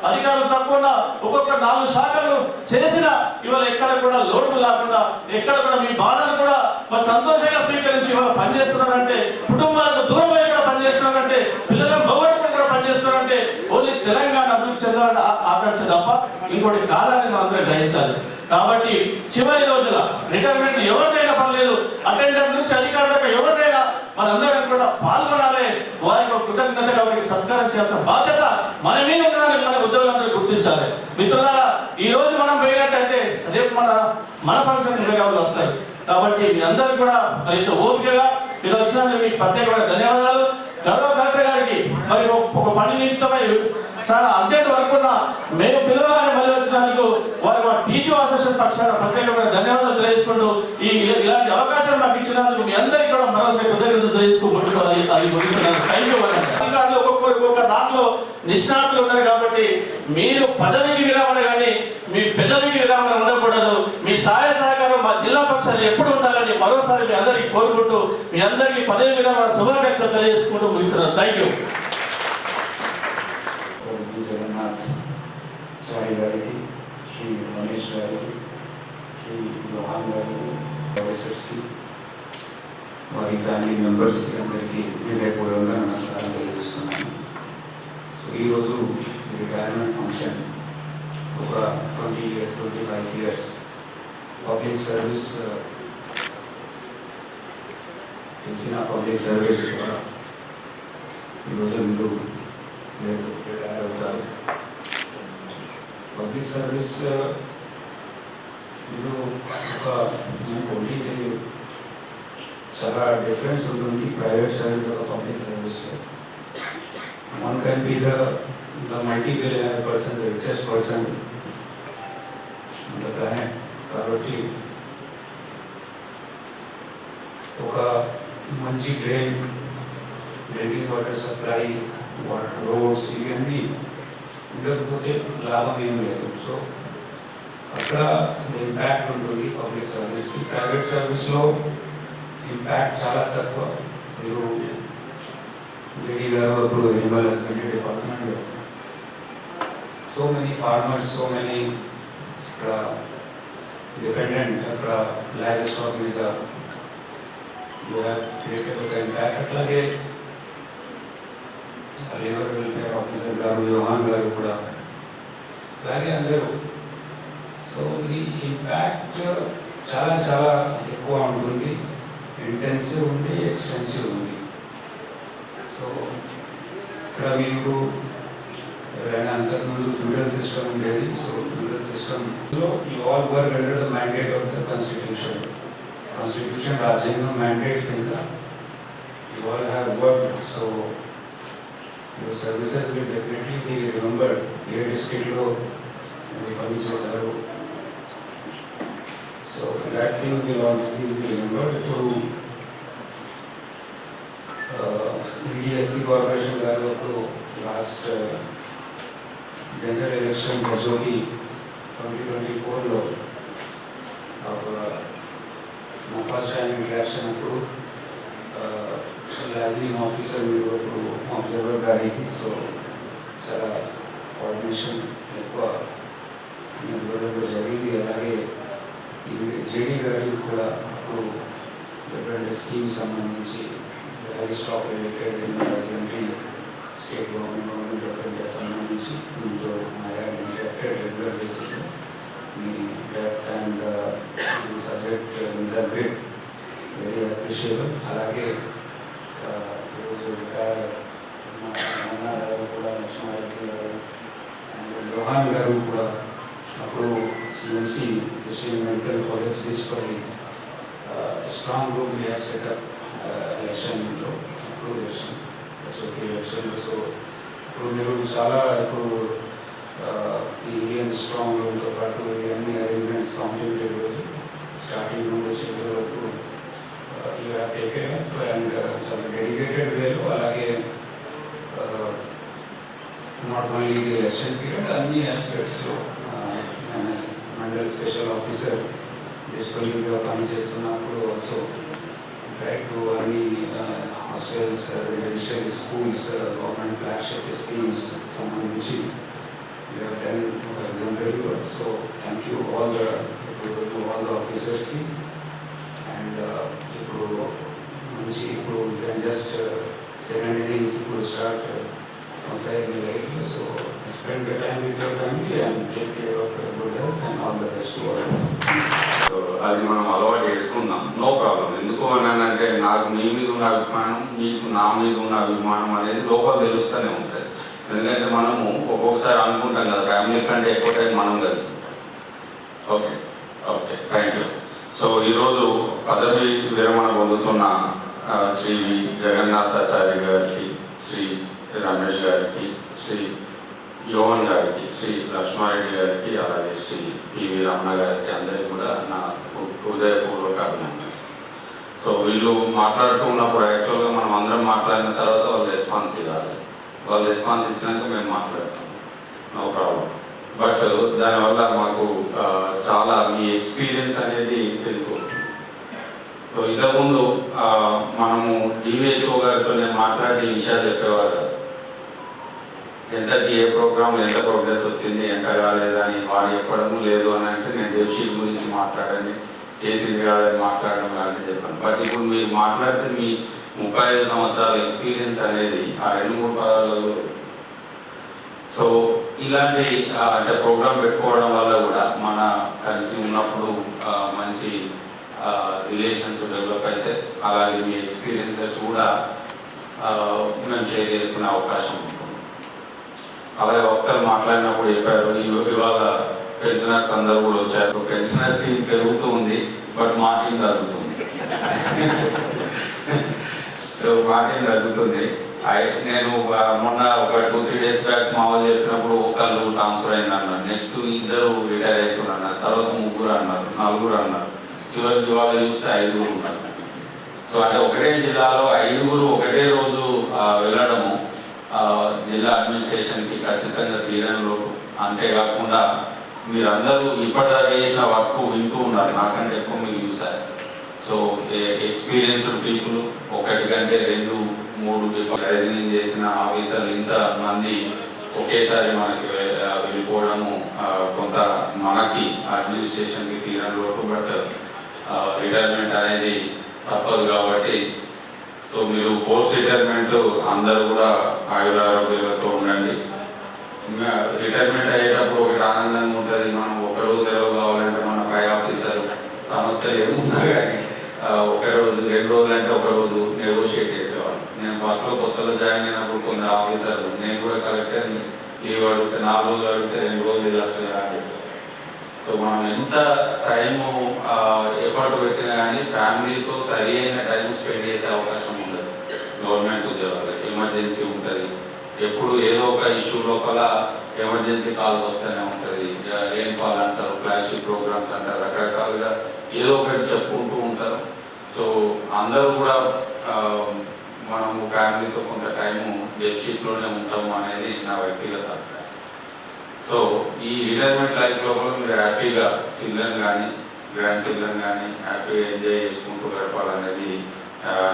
Speaker 9: అధికారులు తక్కువ, ఒక్కొక్క 4 శాఖలు చేసిన ఇవాళ ఎక్కడ కూడా లోటు లేకుండా, ఎక్కడ కూడా మీ బాధను కూడా మరి సంతోషంగా స్వీకరించి ఇవాళ పనిచేస్తున్నారంటే, కుటుంబాలకు దూరంగా ఎక్కడ పనిచేస్తున్నారంటే, పిల్లలను బొగట్టుకుని కూడా పనిచేస్తున్నారంటే ఓన్లీ తెలంగాణ అభివృద్ధి చెందాలని ఆకాంక్ష తప్ప ఇంకోటి కాదని మనం అందరం గ్రహించాలి. కాబట్టి చివరి రోజుల రిటైర్మెంట్ ఎవరిదైనా పర్లేదు, అటెండర్ నుంచి అధికారుల దాకా ఎవరిదైనా మనందరం కూడా పాల్గొనాలి. వారికి కృతజ్ఞతగా వారికి సత్కారం చేయాల్సిన బాధ్యత మన మీద ఉండాలని మన ఉద్యోగులందరూ గుర్తించాలి. మిత్రులారా, ఈ రోజు మనం పోయినట్టయితే రేపు మన ఫంక్షన్ వేరే వస్తాయి. కాబట్టి మీ అందరూ కూడా ఇంత ఓపికగా మీరు వచ్చినందుకు మీకు ప్రత్యేకమైన ధన్యవాదాలు. గౌరవ కలెక్టర్ గారికి మరి ఒక పని నిమిత్తమై చాలా అర్జెంట్ వర్క్ ఉన్న మేము పిల్లగానే మళ్ళీ వచ్చినందుకు వారి మా టీచూ అసోసియేషన్ పక్షాన ప్రత్యేకమైన ధన్యవాదాలు తెలియజేసుకుంటూ ఇలాంటి అవకాశం నాకు ఇచ్చినందుకు మీ అందరికీ కూడా మరోసారి కృతజ్ఞతలు తెలియజేసుకుంటున్నాను. అది ముగిస్తున్నాను. అధికారులు ఒక్కొక్క దాంట్లో నిష్ణాతులు ఉన్నారు కాబట్టి మీరు పదవికి విరామం కానీ మీ పెద్దవికి విరామం ఉండకూడదు. మీ సహాయ సహకారం మా జిల్లా పక్షాలు ఎప్పుడు ఉండాలని మరోసారి మీ అందరికీ కోరుకుంటూ మీ అందరికీ పదవి విరామ శుభాకాంక్షలు తెలియజేసుకుంటూ ముగిస్తున్నాను. Thank you.
Speaker 10: సాయి గారికి, శ్రీ రమేష్ గారికి, శ్రీ రోహన్ గారికి, ప్రొఫెసర్స్కి, వారి ఫ్యామిలీ మెంబర్స్కి అందరికీ హృదయపూర్వకంగా నమస్కారం తెలియజేస్తున్నాను. సో ఈరోజు రిటైర్మెంట్ ఫంక్షన్ ఒక 20 years, 25 years పబ్లిక్ సర్వీస్ చేసిన పబ్లిక్ సర్వీస్ ద్వారా ఈరోజు మీరు రిటైర్ అవుతారు. పబ్లిక్ సర్వీస్ మీరు చాలా డిఫరెన్స్ ఉంటుంది ప్రైవేట్ సర్వీస్ ఒక public service. One can be the multi-billionaire person, the richest person on the planet. కాబట్టి ఒక మంచి drinking water supply, water roads ఇవన్నీ ఉండకపోతే లాభం ఏం లేదు. సో అక్కడ ఇంపాక్ట్ ఉంటుంది పబ్లిక్ సర్వీస్కి. ప్రైవేట్ సర్వీస్లో ఇంపాక్ట్ చాలా తక్కువ. మీరు జేడీ గారు అప్పుడు ఎనిమల్ హస్బెండరీ డిపార్ట్మెంట్లో so many farmers, so many ఇక్కడ డిపెండెంట్, అక్కడ లైవ్ స్టాక్ మీద క్రియేటెడ్ ఒక ఇంపాక్ట్. అట్లాగే లేబర్ వెల్ఫేర్ ఆఫీసర్ గారు, యోహాన్ గారు కూడా అలాగే అందరూ. సో ఈ ఇంపాక్ట్ చాలా చాలా ఎక్కువ ఉంటుంది, ఇంటెన్సివ్ ఉంది, ఎక్స్టెన్సివ్ ఉంది. సో ఇక్కడ మీకు ఎవరైనా అంతకుముందు ఫ్యూడల్ సిస్టమ్ ఉండేది. సో ఫ్యూడల్ సిస్టంలో you all work under the mandate of the constitution. Constitution రాజ్యాంగం మ్యాండేట్ కింద you all have work. So your services will definitely be remembered. ఏ డిస్ట్రిక్ట్లో పని చేశారు. So that thing will also be remembered. ఇప్పుడు BSC corporation గారు last general elections SOP 2024లో నా first time interaction అప్పుడు lodging officer మీరు ఇప్పుడు అబ్జర్వర్ గారికి. సో చాలా కోఆర్డినేషన్ ఎక్కువ జరిగింది. అలాగే ఈ జేడీ గారికి కూడా ఇప్పుడు డిఫరెంట్ స్కీమ్స్ సంబంధించి health stock related recently state government of India సంబంధించి దీంతో రెగ్యులర్ బేసిస్ మీ depth and subject is a great very appreciable. అలాగే ఈరోజు రిటైర్ గారు కూడా లక్ష్మారెడ్డి గారు అండ్ జోహాన్ గారు కూడా అప్పుడు సిఎన్సి క్రిస్టియన్ మెడికల్ కాలేజ్ తీసుకొని strong group we have setup ఎలక్షన్లో అప్పుడు ఎలక్షన్లో. సో ఇప్పుడు మీరు చాలా ఇప్పుడు ఈ ఇండియన్ స్ట్రాంగ్ రూమ్తో పాటు ఇవన్నీ అరేంజ్మెంట్స్ కాంప్లిమెంటెడ్ రోజు స్టార్టింగ్ నుండి షెడ్యూల్ వరకు you have taken up and చాలా డెడికేటెడ్ వేలో. అలాగే not only the election period అన్ని ఆస్పెక్ట్స్లో మండల్ స్పెషల్ ఆఫీసర్ డిస్పోజిట్గా పనిచేస్తున్నప్పుడు ఆల్సో ట్రై టు అన్ని hostels residential schools government flagship schemes సంబంధించి example. So thank you all the ఆఫీసర్స్కి. అండ్ ఇప్పుడు మంచి ఇప్పుడు జస్ట్ సెకండ్ ఇన్నింగ్స్ ఇప్పుడు స్టార్ట్ అవుతాయి మీ లైఫ్లో. So spend the time with your family and take care of good health and all the best to all.
Speaker 11: So అది మనం అలవాటు చేసుకుందాం, నో ప్రాబ్లం. ఎందుకు అన్నానంటే నాకు మీ మీద ఉన్న అభిమానం, మీకు నా మీద ఉన్న అభిమానం అనేది లోపల తెలుస్తూనే ఉంటుంది. ఎందుకంటే మనము ఒక్కొక్కసారి అనుకుంటాం కదా ఫ్యామిలీ కంటే ఎక్కువ టైం మనం కలుసుకుంటాం. Okay okay, thank you. So ఈరోజు పదవి విరమణ పొందుతున్న శ్రీ జగన్నాథాచార్య గారికి, శ్రీ రమేష్ గారికి, శ్రీ యోహన్ గారికి, శ్రీ లక్ష్మారెడ్డి గారికి, అలాగే శ్రీ పివి రమణ గారికి అందరికీ కూడా నా హృదయపూర్వక అభినందనలు. సో వీళ్ళు మాట్లాడుతూ ఉన్నప్పుడు యాక్చువల్గా మనం అందరం మాట్లాడిన తర్వాత వాళ్ళు రెస్పాన్స్ ఇవ్వాలి. వాళ్ళు రెస్పాన్స్ ఇచ్చినాక మేము మాట్లాడతాం, నో ప్రాబ్లం. బట్ దానివల్ల మాకు చాలా మీ ఎక్స్పీరియన్స్ అనేది తెలిసిపోతుంది. సో ఇంతకుముందు మనము డివిహెచ్ఓ గారితో నేను మాట్లాడి విషయాలు చెప్పేవారు కాదు. ఎంతకి ఏ ప్రోగ్రామ్ ఎంత ప్రోగ్రెస్ వచ్చింది, ఎంత కాలేదని వారు చెప్పడము, లేదు అని అంటే నేను డెఫిషిట్ గురించి మాట్లాడండి, చేసింది కాదని మాట్లాడడం లాంటివి చెప్పాను. బట్ ఇప్పుడు మీరు మాట్లాడితే మీ 35 సంవత్సరాల ఎక్స్పీరియన్స్ అనేది ఆ 2-3 పదాలలో. సో ఇలాంటి అంటే ప్రోగ్రామ్ పెట్టుకోవడం వల్ల కూడా మన కలిసి ఉన్నప్పుడు మంచి రిలేషన్స్ డెవలప్ అయితే, అలాగే మీ ఎక్స్పీరియన్సెస్ కూడా మేము షేర్ చేసుకునే అవకాశం ఉంటుంది. అలాగే ఒక్కరు మాట్లాడినప్పుడు చెప్పారు ఇవాళ పెన్షనర్స్ అందరూ కూడా వచ్చారు. పెన్షనర్స్ టీం పెరుగుతూ ఉంది, బట్ మా టీం తగ్గుతుంది. సో మా టీం తగ్గుతుంది. నేను మొన్న ఒక 2-3 days బ్యాక్ మా వాళ్ళు చెప్పినప్పుడు ఒకళ్ళు ట్రాన్స్ఫర్ అయింది అన్నారు, నెక్స్ట్ 2 రిటైర్ అవుతున్నారు, తర్వాత 3 అన్నారు, 4 అన్నారు, చివరికి ఇవాళ చూస్తే 5 ఉన్నారు. సో అంటే ఒకటే జిల్లాలో 5 ఒకటే రోజు వెళ్ళడము జిల్లా అడ్మినిస్ట్రేషన్కి ఖచ్చితంగా తీరని లోటు. అంతేకాకుండా మీరందరూ ఇప్పటిదాకా చేసిన వర్క్ వింటూ ఉన్నారు, నాకంటే ఎక్కువ మీరు చూసారు. సో ఎక్స్పీరియన్స్డ్ పీపుల్ 1 కంటే 2-3 రైజింగ్ చేసిన ఆఫీసర్లు ఇంతమంది ఒకేసారి మనకి వెళ్ళిపోవడము కొంత మనకి అడ్మినిస్ట్రేషన్కి తీరని లోటు. బట్ రిటైర్మెంట్ అనేది తప్పదు కాబట్టి సో మీరు పోస్ట్ రిటైర్మెంట్ అందరూ కూడా ఆయురారోగ్యాలతో ఉండండి. రిటైర్మెంట్ అయ్యేటప్పుడు ఒకటి ఆనందంగా ఉంటుంది, మనం ఒకరోజు సెలవు కావాలంటే మన పై ఆఫీసర్ సమస్యలు ఏమున్నా కానీ 1 రోజు 2 రోజులు అంటే 1 రోజు నెగోషియేట్ చేసేవాళ్ళు. నేను ఫస్ట్లో కొత్తలో జాయిన్ అయినప్పుడు కొందరు ఆఫీసర్లు నేను కూడా కలెక్టర్ లీవ్ అడిగితే 4 రోజులు అడిగితే 2 రోజులు లక్షలు. సో మనం ఎంత టైము ఎఫర్ట్ పెట్టినా కానీ ఫ్యామిలీతో సరి అయిన టైం స్పెండ్ చేసే అవకాశం ఉండదు. గవర్నమెంట్ ఉద్యోగాలకు ఎమర్జెన్సీ ఉంటుంది, ఎప్పుడు ఏదో ఒక ఇష్యూ లోపల ఎమర్జెన్సీ కాల్స్ వస్తూనే ఉంటుంది. ఏం కాల్ అంటారు, ఫ్లాగ్షిప్ ప్రోగ్రామ్స్ అంటారు, రకరకాలుగా ఏదో ఒకటి చెప్పుకుంటూ ఉంటారు. సో అందరూ కూడా మనము ఫ్యామిలీతో కొంత టైము డెఫిషిట్లోనే ఉంటాము అనేది నా వ్యక్తిగత. సో ఈ రిటైర్మెంట్ లైఫ్ లోపల మీరు హ్యాపీగా చిల్డ్రన్ కానీ గ్రాండ్ చిల్డ్రన్ కానీ హ్యాపీగా ఎంజాయ్ చేసుకుంటూ గడపాలనేది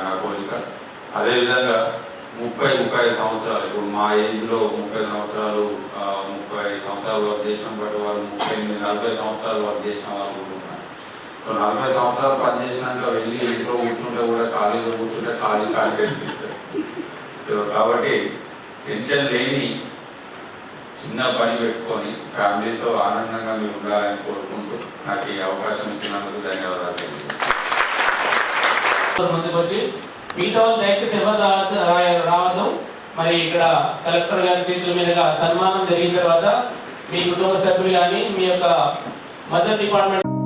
Speaker 11: నా కోరిక. అదేవిధంగా 30-35 సంవత్సరాలు, ఇప్పుడు మా ఏజ్లో 30 సంవత్సరాలు 30 సంవత్సరాలు వర్క్ చేసినాం, బట్ వాళ్ళు 38-40 సంవత్సరాలు వర్క్ చేసిన వాళ్ళు ఉన్నారు. సో 40 సంవత్సరాలు పనిచేసినాక వెళ్ళి ఇంట్లో కూర్చుంటే కూడా ఖాళీలో కూర్చుంటే ఖాళీ అనిపిస్తుంది. సో కాబట్టి టెన్షన్ లేని చిన్న పని పెట్టుకొని ఫ్యామిలీతో ఆనందంగా మీరు ఉండాలని కోరుకుంటూ నాకు ఈ అవకాశం ఇచ్చినందుకు ధన్యవాదాలు.
Speaker 9: ముందుకు వచ్చి మిగతా వాళ్ళు దయచేసి ఎవరు రావద్దు. మరి ఇక్కడ కలెక్టర్ గారి చేతుల మీదుగా సన్మానం జరిగిన తర్వాత మీ కుటుంబ సభ్యులు కానీ మీ యొక్క మదర్ డిపార్ట్మెంట్